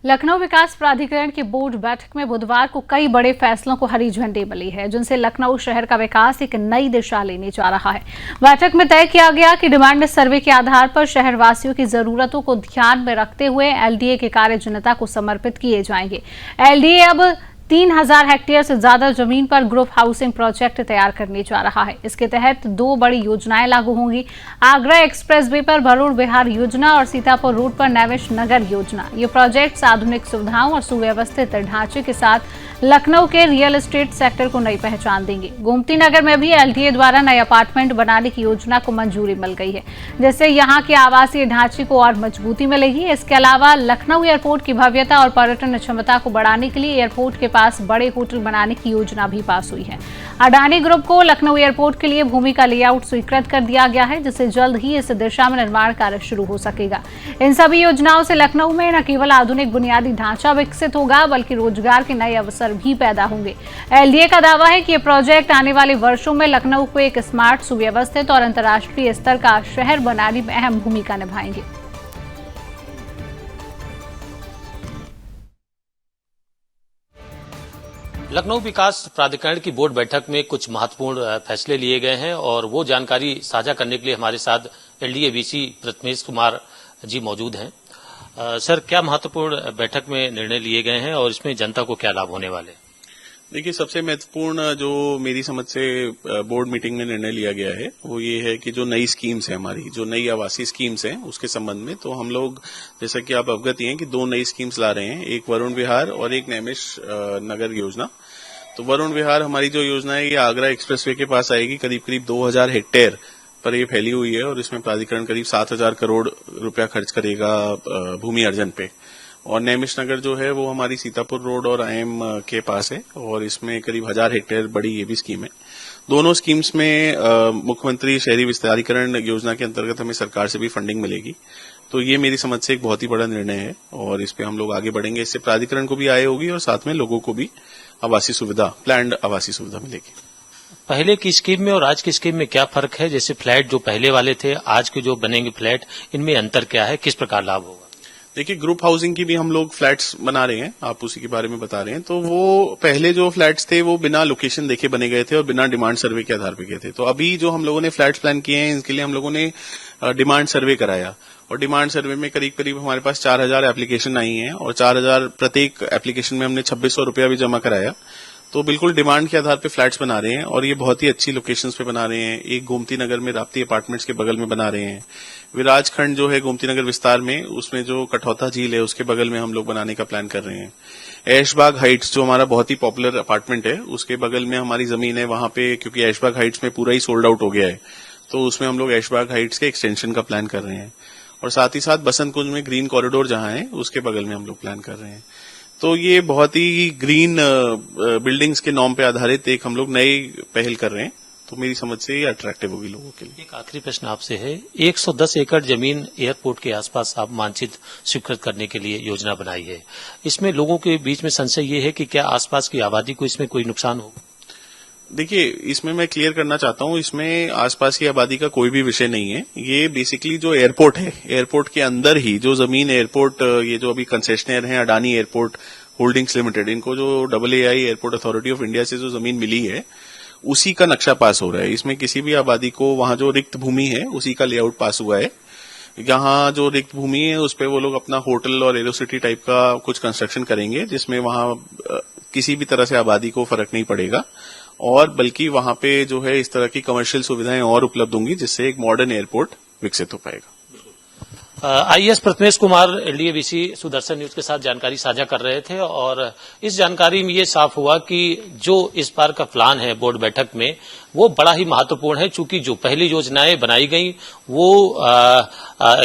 लखनऊ विकास प्राधिकरण की बोर्ड बैठक में बुधवार को कई बड़े फैसलों को हरी झंडी मिली है, जिनसे लखनऊ शहर का विकास एक नई दिशा लेने जा रहा है। बैठक में तय किया गया कि डिमांड सर्वे के आधार पर शहरवासियों की जरूरतों को ध्यान में रखते हुए एलडीए के कार्य जनता को समर्पित किए जाएंगे। एलडीए अब 3000 हेक्टेयर से ज्यादा जमीन पर ग्रुप हाउसिंग प्रोजेक्ट तैयार करने जा रहा है। इसके तहत 2 बड़ी योजनाएं लागू होंगी। आगरा एक्सप्रेसवे पर वरुण विहार योजना और सीतापुर रोड पर नैमिष नगर योजना। ये प्रोजेक्ट्स आधुनिक सुविधाओं और सुव्यवस्थित ढांचे के साथ लखनऊ के रियल एस्टेट सेक्टर को नई पहचान देंगे। गोमती नगर में भी एलडीए द्वारा नए अपार्टमेंट बनाने की योजना को मंजूरी मिल गई है, जिससे यहां के आवासीय ढांचे को और मजबूती मिलेगी। इसके अलावा लखनऊ एयरपोर्ट की भव्यता और पर्यटन क्षमता को बढ़ाने के लिए एयरपोर्ट के पास बड़े होटल बनाने की योजना भी पास हुई है। अडानी ग्रुप को लखनऊ एयरपोर्ट के लिए भूमि का लेआउट स्वीकृत कर दिया गया है, जिससे जल्द ही इस दिशा में निर्माण कार्य शुरू हो सकेगा। इन सभी योजनाओं से लखनऊ में न केवल आधुनिक बुनियादी ढांचा विकसित होगा, बल्कि रोजगार के नए अवसर भी पैदा होंगे। एलडीए का दावा है कि ये प्रोजेक्ट आने वाले वर्षों में लखनऊ को एक स्मार्ट, सुव्यवस्थित और अंतर्राष्ट्रीय स्तर का शहर बनाने में अहम भूमिका निभाएंगे। लखनऊ विकास प्राधिकरण की बोर्ड बैठक में कुछ महत्वपूर्ण फैसले लिए गए हैं और वो जानकारी साझा करने के लिए हमारे साथ एलडीए वीसी प्रथमेश कुमार जी मौजूद हैं। सर, क्या महत्वपूर्ण बैठक में निर्णय लिए गए हैं और इसमें जनता को क्या लाभ होने वाले? देखिए, सबसे महत्वपूर्ण जो मेरी समझ से बोर्ड मीटिंग में निर्णय लिया गया है वो ये है कि जो नई स्कीम्स है, हमारी जो नई आवासीय स्कीम्स हैं उसके संबंध में, तो हम लोग जैसा कि आप अवगत ही हैं कि 2 नई स्कीम्स ला रहे हैं, एक वरुण विहार और एक नैमिष नगर योजना। तो वरुण विहार हमारी जो योजना है ये आगरा एक्सप्रेसवे के पास आएगी। करीब 2000 हेक्टेयर पर ये फैली हुई है और इसमें प्राधिकरण करीब 7000 करोड़ रुपया खर्च करेगा भूमि अर्जन पे। और नैमिष नगर जो है वो हमारी सीतापुर रोड और आईएम के पास है और इसमें करीब 1000 हेक्टेयर बड़ी ये भी स्कीम है। दोनों स्कीम्स में मुख्यमंत्री शहरी विस्तारीकरण योजना के अंतर्गत हमें सरकार से भी फंडिंग मिलेगी। तो ये मेरी समझ से एक बहुत ही बड़ा निर्णय है और इस पे हम लोग आगे बढ़ेंगे। इससे प्राधिकरण को भी आय होगी और साथ में लोगों को भी आवासीय सुविधा, प्लान्ड आवासीय सुविधा मिलेगी। पहले की स्कीम में और आज की स्कीम में क्या फर्क है? जैसे फ्लैट जो पहले वाले थे, आज के जो बनेंगे फ्लैट, इनमें अंतर क्या है? किस प्रकार लाभ होगा? देखिए, ग्रुप हाउसिंग की भी हम लोग फ्लैट्स बना रहे हैं, आप उसी के बारे में बता रहे हैं। तो वो पहले जो फ्लैट्स थे वो बिना लोकेशन देखे बने गए थे और बिना डिमांड सर्वे के आधार पर गए थे। तो अभी जो हम लोगों ने फ्लैट्स प्लान किए हैं, इसके लिए हम लोगों ने डिमांड सर्वे कराया और डिमांड सर्वे में करीब हमारे पास 4000 एप्लीकेशन आई हैं और 4000 प्रत्येक एप्लीकेशन में हमने 2600 रुपया भी जमा कराया। तो बिल्कुल डिमांड के आधार पे फ्लैट्स बना रहे हैं और ये बहुत ही अच्छी लोकेशंस पे बना रहे हैं। एक गोमती नगर में राप्ती अपार्टमेंट्स के बगल में बना रहे हैं। विराजखंड जो है गोमती नगर विस्तार में, उसमें जो कठौता झील है उसके बगल में हम लोग बनाने का प्लान कर रहे हैं। ऐशबाग हाइट्स जो हमारा बहुत ही पॉपुलर अपार्टमेंट है, उसके बगल में हमारी जमीन है, वहां पे क्योंकि ऐशबाग हाइट्स में पूरा ही सोल्ड आउट हो गया है, तो उसमें हम लोग ऐशबाग हाइट्स के एक्सटेंशन का प्लान कर रहे हैं। और साथ ही साथ बसंत कुंज में ग्रीन कॉरिडोर जहां है उसके बगल में हम लोग प्लान कर रहे हैं। तो ये बहुत ही ग्रीन बिल्डिंग्स के नॉर्म पे आधारित एक हम लोग नई पहल कर रहे हैं। तो मेरी समझ से ये अट्रैक्टिव होगी लोगों के लिए। एक आखिरी प्रश्न आपसे है, 110 एकड़ जमीन एयरपोर्ट के आसपास आप मानचित्र स्वीकृत करने के लिए योजना बनाई है। इसमें लोगों के बीच में संशय ये है कि क्या आसपास की आबादी को इसमें कोई नुकसान होगा? देखिए, इसमें मैं क्लियर करना चाहता हूं, इसमें आसपास की आबादी का कोई भी विषय नहीं है। ये बेसिकली जो एयरपोर्ट है, एयरपोर्ट के अंदर ही जो जमीन एयरपोर्ट, ये जो अभी कंसेशनर हैं अडानी एयरपोर्ट होल्डिंग्स लिमिटेड, इनको जो AAI airport authority of India से जो जमीन मिली है उसी का नक्शा पास हो रहा है। इसमें किसी भी आबादी को, वहां जो रिक्त भूमि है उसी का लेआउट पास हुआ है। यहाँ जो रिक्त भूमि है उस पे वो लोग अपना होटल और एरोसिटी टाइप का कुछ कंस्ट्रक्शन करेंगे, जिसमें वहां किसी भी तरह से आबादी को फर्क नहीं पड़ेगा और बल्कि वहां पे जो है इस तरह की कमर्शियल सुविधाएं और उपलब्ध होंगी, जिससे एक मॉडर्न एयरपोर्ट विकसित हो पाएगा। IAS Prathamesh Kumar LDA VC Sudarshan news के साथ जानकारी साझा कर रहे थे और इस जानकारी में ये साफ हुआ कि जो इस बार का प्लान है बोर्ड बैठक में वो बड़ा ही महत्वपूर्ण है, चूंकि जो पहली योजनाएं बनाई गई वो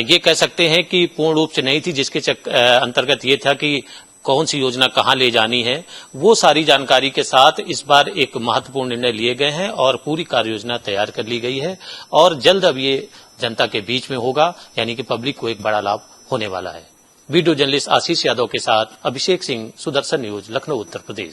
ये कह सकते हैं कि पूर्ण रूप से नहीं थी, जिसके अंतर्गत ये था कि कौन सी योजना कहां ले जानी है। वो सारी जानकारी के साथ इस बार एक महत्वपूर्ण निर्णय लिए गए हैं और पूरी कार्य योजना तैयार कर ली गई है और जल्द अब ये जनता के बीच में होगा, यानी कि पब्लिक को एक बड़ा लाभ होने वाला है। वीडियो जर्नलिस्ट आशीष यादव के साथ अभिषेक सिंह, सुदर्शन न्यूज, लखनऊ, उत्तर प्रदेश।